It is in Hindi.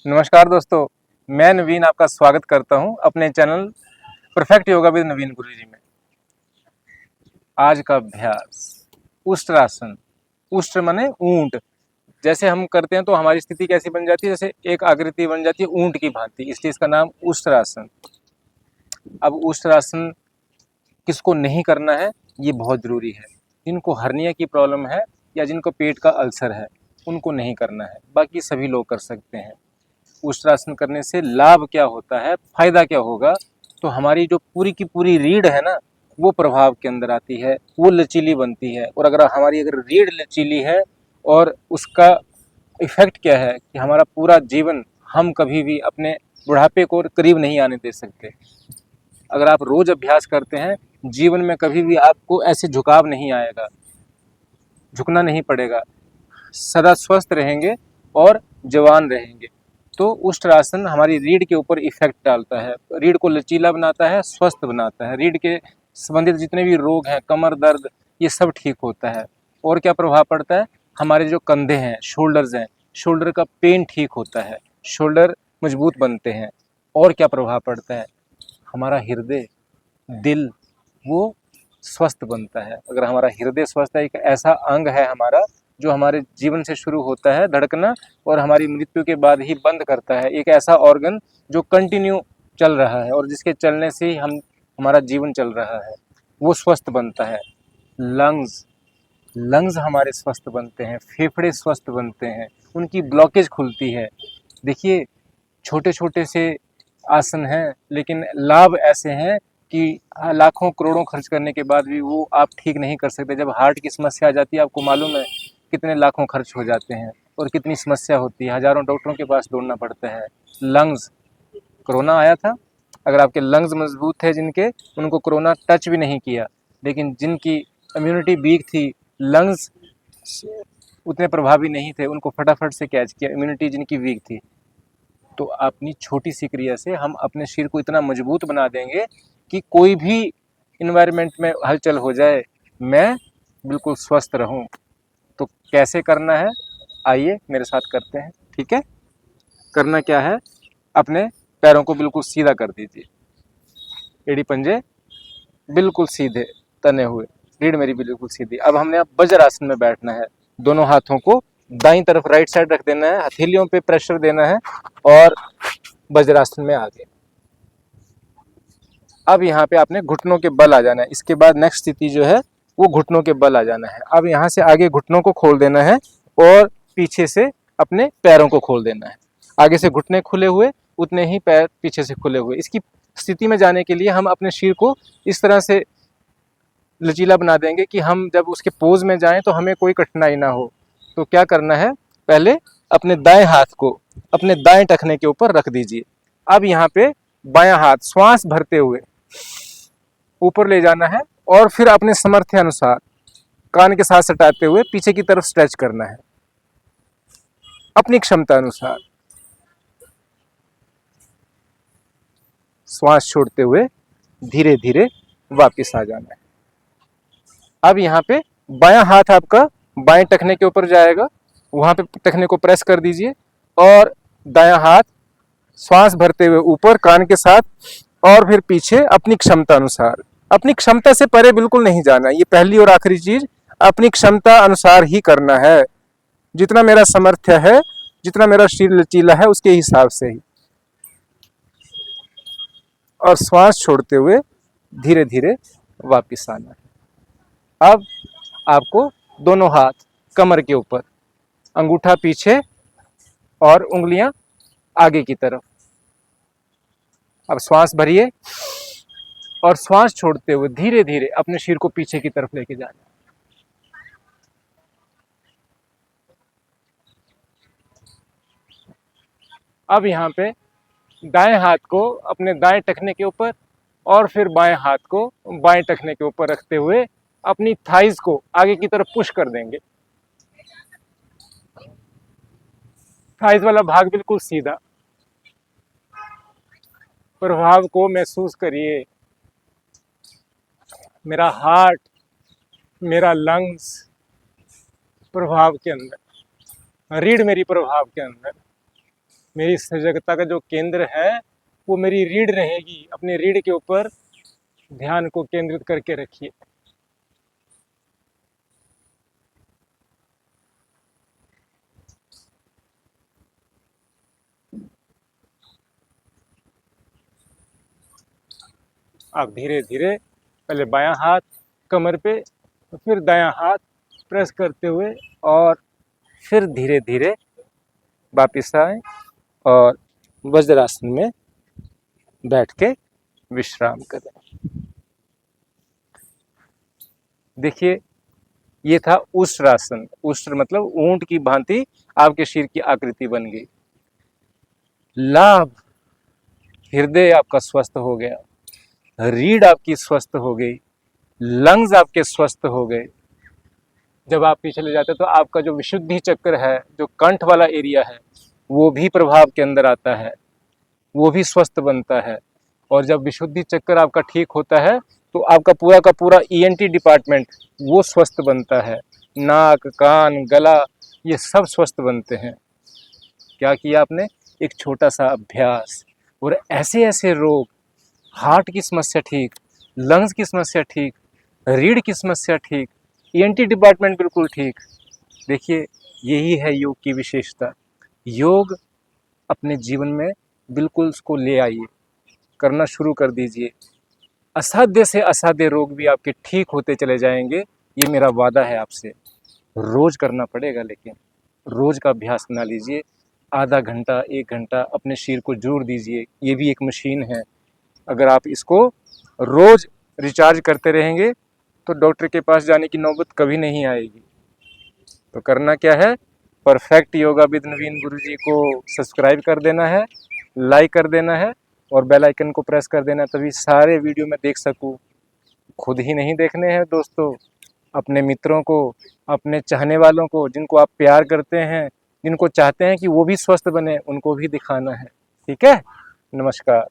नमस्कार दोस्तों, मैं नवीन आपका स्वागत करता हूं अपने चैनल परफेक्ट योगा विद नवीन गुरुजी में। आज का अभ्यास उष्ट्रासन। उष्ट्र माने ऊंट। जैसे हम करते हैं तो हमारी स्थिति कैसी बन जाती है, जैसे एक आकृति बन जाती है ऊंट की भांति, इसलिए इसका नाम उष्ट्रासन। अब उष्ट्रासन किसको नहीं करना है, ये बहुत जरूरी है। जिनको हर्निया की प्रॉब्लम है या जिनको पेट का अल्सर है उनको नहीं करना है, बाकी सभी लोग कर सकते हैं। उष्ट्रासन करने से लाभ क्या होता है, फायदा क्या होगा, तो हमारी जो पूरी की पूरी रीढ़ है ना, वो प्रभाव के अंदर आती है, वो लचीली बनती है। और अगर हमारी रीढ़ लचीली है और उसका इफेक्ट क्या है कि हमारा पूरा जीवन हम कभी भी अपने बुढ़ापे को करीब नहीं आने दे सकते। अगर आप रोज अभ्यास करते हैं, जीवन में कभी भी आपको ऐसे झुकाव नहीं आएगा, झुकना नहीं पड़ेगा, सदा स्वस्थ रहेंगे और जवान रहेंगे। तो उष्ट्रासन हमारी रीढ़ के ऊपर इफेक्ट डालता है, रीढ़ को लचीला बनाता है, स्वस्थ बनाता है। रीढ़ के संबंधित जितने भी रोग हैं, कमर दर्द, ये सब ठीक होता है। और क्या प्रभाव पड़ता है, हमारे जो कंधे हैं, शोल्डर्स हैं, शोल्डर का पेन ठीक होता है, शोल्डर मजबूत बनते हैं। और क्या प्रभाव पड़ता है, हमारा हृदय, दिल, वो स्वस्थ बनता है। अगर हमारा हृदय स्वस्थ है, एक ऐसा अंग है हमारा जो हमारे जीवन से शुरू होता है धड़कना और हमारी मृत्यु के बाद ही बंद करता है। एक ऐसा ऑर्गन जो कंटिन्यू चल रहा है और जिसके चलने से ही हमारा जीवन चल रहा है, वो स्वस्थ बनता है। लंग्स लंग्स हमारे स्वस्थ बनते हैं, फेफड़े स्वस्थ बनते हैं, उनकी ब्लॉकेज खुलती है। देखिए, छोटे छोटे से आसन हैं लेकिन लाभ ऐसे हैं कि लाखों करोड़ों खर्च करने के बाद भी वो आप ठीक नहीं कर सकते। जब हार्ट की समस्या आ जाती है, आपको मालूम है कितने लाखों खर्च हो जाते हैं और कितनी समस्या होती है, हजारों डॉक्टरों के पास दौड़ना पड़ता है। लंग्स, कोरोना आया था, अगर आपके लंग्स मजबूत थे जिनके, उनको कोरोना टच भी नहीं किया। लेकिन जिनकी इम्यूनिटी वीक थी, लंग्स उतने प्रभावी नहीं थे, उनको फटाफट से कैच किया, इम्यूनिटी जिनकी वीक थी। तो अपनी छोटी सी क्रिया से हम अपने शरीर को इतना मजबूत बना देंगे कि कोई भी इन्वायरमेंट में हलचल हो जाए, मैं बिल्कुल स्वस्थ रहूं। तो कैसे करना है, आइए मेरे साथ करते हैं। ठीक है, करना क्या है, अपने पैरों को बिल्कुल सीधा कर दीजिए, एड़ी पंजे बिल्कुल सीधे तने हुए, रीढ़ मेरी बिल्कुल सीधी। अब हमने वज्रासन में बैठना है। दोनों हाथों को दाईं तरफ राइट साइड रख देना है, हथेलियों पे प्रेशर देना है और वज्रासन में आ गए। अब यहाँ पे आपने घुटनों के बल आ जाना है। इसके बाद नेक्स्ट स्थिति जो है वो घुटनों के बल आ जाना है। अब यहाँ से आगे घुटनों को खोल देना है और पीछे से अपने पैरों को खोल देना है। आगे से घुटने खुले हुए, उतने ही पैर पीछे से खुले हुए। इसकी स्थिति में जाने के लिए हम अपने शरीर को इस तरह से लचीला बना देंगे कि हम जब उसके पोज में जाएं तो हमें कोई कठिनाई ना हो। तो क्या करना है, पहले अपने दाएं हाथ को अपने दाएं टखने के ऊपर रख दीजिए। अब यहाँ पे बायां हाथ श्वास भरते हुए ऊपर ले जाना है और फिर अपने सामर्थ्य अनुसार कान के साथ सटाते हुए पीछे की तरफ स्ट्रेच करना है, अपनी क्षमता अनुसार। श्वास छोड़ते हुए धीरे धीरे वापस आ जाना है। अब यहाँ पे बायां हाथ आपका बाएं टखने के ऊपर जाएगा, वहां पे टखने को प्रेस कर दीजिए और दायां हाथ श्वास भरते हुए ऊपर कान के साथ और फिर पीछे अपनी क्षमता अनुसार। अपनी क्षमता से परे बिल्कुल नहीं जाना, ये पहली और आखिरी चीज, अपनी क्षमता अनुसार ही करना है। जितना मेरा सामर्थ्य है, जितना मेरा शरीर लचीला है, उसके हिसाब से ही। और श्वास छोड़ते हुए धीरे धीरे वापस आना है। अब आपको दोनों हाथ कमर के ऊपर, अंगूठा पीछे और उंगलियां आगे की तरफ। अब श्वास भरिए और श्वास छोड़ते हुए धीरे धीरे अपने शरीर को पीछे की तरफ लेके जाना। अब यहाँ पे दाएं हाथ को अपने दाएं टखने के ऊपर और फिर बाएं हाथ को बाएं टखने के ऊपर रखते हुए अपनी थाइज को आगे की तरफ पुश कर देंगे। थाइज वाला भाग बिल्कुल सीधा। प्रभाव को महसूस करिए, मेरा हार्ट, मेरा लंग्स प्रभाव के अंदर, रीढ़ मेरी प्रभाव के अंदर। मेरी सजगता का जो केंद्र है वो मेरी रीढ़ रहेगी। अपने रीढ़ के ऊपर ध्यान को केंद्रित करके रखिए। आप धीरे धीरे पहले बायां हाथ कमर पे, तो फिर दायां हाथ प्रेस करते हुए, और फिर धीरे धीरे वापिस आए और वज्रासन में बैठ के विश्राम करें। देखिए, ये था उष्ट्रासन। उष्ट्र मतलब ऊंट की भांति आपके शरीर की आकृति बन गई। लाभ, हृदय आपका स्वस्थ हो गया, रीढ़ आपकी स्वस्थ हो गई, लंग्स आपके स्वस्थ हो गए। जब आप पीछे ले जाते हैं तो आपका जो विशुद्धि चक्र है, जो कंठ वाला एरिया है, वो भी प्रभाव के अंदर आता है, वो भी स्वस्थ बनता है। और जब विशुद्धि चक्र आपका ठीक होता है तो आपका पूरा का पूरा ईएनटी डिपार्टमेंट वो स्वस्थ बनता है। नाक, कान, गला, ये सब स्वस्थ बनते हैं। क्या किया आपने? एक छोटा सा अभ्यास, और ऐसे ऐसे रोग, हार्ट की समस्या ठीक, लंग्स की समस्या ठीक, रीढ़ की समस्या ठीक, ईएनटी डिपार्टमेंट बिल्कुल ठीक। देखिए, यही है योग की विशेषता। योग अपने जीवन में बिल्कुल उसको ले आइए, करना शुरू कर दीजिए। असाध्य से असाध्य रोग भी आपके ठीक होते चले जाएंगे, ये मेरा वादा है आपसे। रोज करना पड़ेगा, लेकिन रोज का अभ्यास बना लीजिए। आधा घंटा, 1 घंटा अपने शरीर को जरूर दीजिए। ये भी एक मशीन है। अगर आप इसको रोज रिचार्ज करते रहेंगे तो डॉक्टर के पास जाने की नौबत कभी नहीं आएगी। तो करना क्या है? परफेक्ट योगा विद नवीन गुरुजी को सब्सक्राइब कर देना है, लाइक कर देना है, और बेल आइकन को प्रेस कर देना, तभी सारे वीडियो मैं देख सकूं। खुद ही नहीं देखने हैं दोस्तों, अपने मित्रों को, अपने चाहने वालों को, जिनको आप प्यार करते हैं, जिनको चाहते हैं कि वो भी स्वस्थ बने, उनको भी दिखाना है। ठीक है? नमस्कार।